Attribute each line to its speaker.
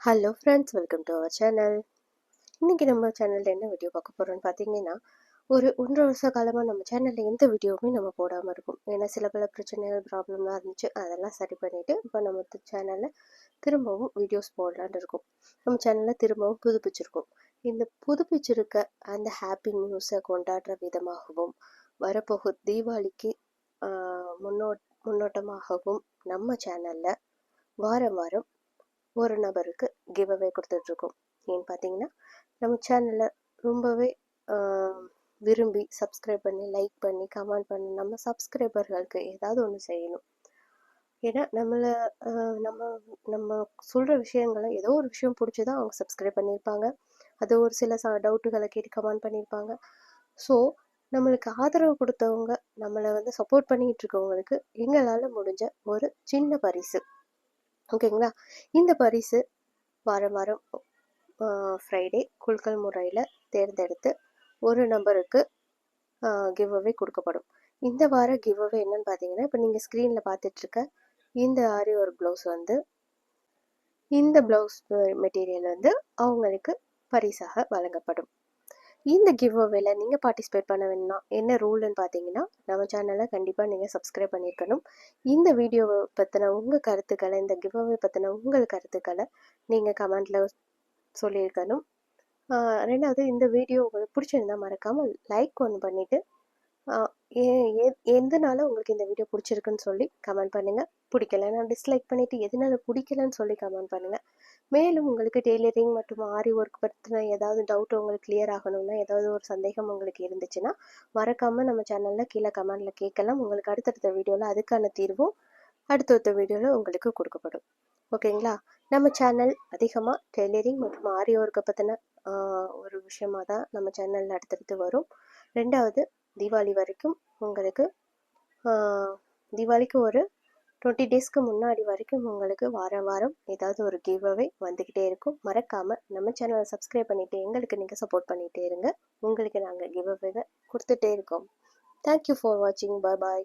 Speaker 1: Hello friends, welcome to our channel. இன்றைக்கி நம்ம சேனலில் என்ன வீடியோ பார்க்க போகிறோன்னு பார்த்தீங்கன்னா, ஒரு 1.5 வருஷ காலமாக நம்ம சேனலில் எந்த வீடியோவுமே நம்ம போடாமல் இருக்கும். ஏன்னா சில பல பிரச்சனைகள், ப்ராப்ளம்லாம் இருந்துச்சு. அதெல்லாம் சரி பண்ணிவிட்டு இப்போ நம்ம சேனலில் திரும்பவும் வீடியோஸ் போடலான்னு இருக்கோம். நம்ம சேனலில் திரும்பவும் புதுப்பிச்சிருக்கோம். இந்த புதுப்பிச்சிருக்க அந்த ஹாப்பி நியூஸை கொண்டாடுற விதமாகவும், வரப்போகும் தீபாவளிக்கு முன்னோட்டமாகவும் நம்ம சேனலில் வாரம் வாரம் ஒரு நபருக்கு கிவ் அவே கொடுத்துட்ருக்கோம். ஏன்னு பார்த்தீங்கன்னா, நம்ம சேனலில் ரொம்பவே விரும்பி சப்ஸ்கிரைப் பண்ணி, லைக் பண்ணி, கமெண்ட் பண்ணி நம்ம சப்ஸ்கிரைபர்களுக்கு ஏதாவது ஒன்று செய்யணும். ஏன்னா நம்ம நம்ம சொல்கிற விஷயங்களை ஏதோ ஒரு விஷயம் பிடிச்சி தான் அவங்க சப்ஸ்கிரைப் பண்ணியிருப்பாங்க. அது ஒரு சில டவுட்டுகளை கேட்டு கமெண்ட் பண்ணியிருப்பாங்க. ஸோ நம்மளுக்கு ஆதரவு கொடுத்தவங்க, நம்மளை சப்போர்ட் பண்ணிகிட்டு இருக்கவங்களுக்கு எங்களால் முடிஞ்ச ஒரு சின்ன பரிசு, ஓகேங்களா? இந்த பரிசு வாரம் வாரம் ஃப்ரைடே குலுக்கல் முறையில் தேர்ந்தெடுத்து ஒரு நம்பருக்கு கிவ் அவே கொடுக்கப்படும். இந்த வார கிவ் அவே என்னன்னு பார்த்தீங்கன்னா, இப்போ நீங்கள் ஸ்க்ரீனில் பார்த்துட்ருக்க இந்த ஆரி ஒரு ப்ளவுஸ் இந்த ப்ளவுஸ் மெட்டீரியல் அவங்களுக்கு பரிசாக வழங்கப்படும். இந்த கிவ் அவேல நீங்கள் பார்ட்டிசிபேட் பண்ண வேணும்னா என்ன ரூல்னு பார்த்தீங்கன்னா, நம்ம சேனலை கண்டிப்பாக நீங்கள் சப்ஸ்கிரைப் பண்ணியிருக்கணும். இந்த வீடியோவை பற்றின உங்கள் கருத்துக்களை, இந்த கிவ் அவே பற்றின உங்கள் கருத்துக்களை நீங்கள் கமெண்ட்டில் சொல்லியிருக்கணும். ரெண்டாவது, இந்த வீடியோ உங்களுக்கு பிடிச்சிருந்தா மறக்காமல் லைக் ஒன்று பண்ணிவிட்டு எதனால உங்களுக்கு இந்த வீடியோ பிடிச்சிருக்குன்னு சொல்லி கமெண்ட் பண்ணுங்கள். பிடிக்கலைன்னா டிஸ்லைக் பண்ணிவிட்டு எதனால பிடிக்கலன்னு சொல்லி கமெண்ட் பண்ணுங்கள். மேலும் உங்களுக்கு டெய்லரிங் மற்றும் ஆரி ஒர்க் பற்றின ஏதாவது டவுட் உங்களுக்கு கிளியர் ஆகணும்னா, ஏதாவது ஒரு சந்தேகம் உங்களுக்கு இருந்துச்சுன்னா மறக்காமல் நம்ம சேனலில் கீழே கமெண்டில் கேட்கலாம். உங்களுக்கு அடுத்தடுத்த வீடியோவில் அதுக்கான தீர்வும் அடுத்தடுத்த வீடியோவில் உங்களுக்கு கொடுக்கப்படும். ஓகேங்களா? நம்ம சேனல் அதிகமாக டெய்லரிங் மற்றும் ஆரி ஒர்க்கை பற்றின ஒரு விஷயமாக தான் நம்ம சேனலில் அடுத்தடுத்து வரும். ரெண்டாவது, தீபாவளி வரைக்கும் உங்களுக்கு தீபாவளிக்கு ஒரு 20 டேஸ்க்கு முன்னாடி வரைக்கும் உங்களுக்கு வாரம் வாரம் ஏதாவது ஒரு கிவ் அவே வந்துக்கிட்டே இருக்கும். மறக்காமல் நம்ம சேனலை சப்ஸ்கிரைப் பண்ணிவிட்டு எங்களுக்கு நீங்கள் சப்போர்ட் பண்ணிகிட்டே இருங்க. உங்களுக்கு நாங்கள் கிவ் அவேவை கொடுத்துட்டே இருக்கோம். தேங்க்யூ ஃபார் வாட்சிங். பாய்.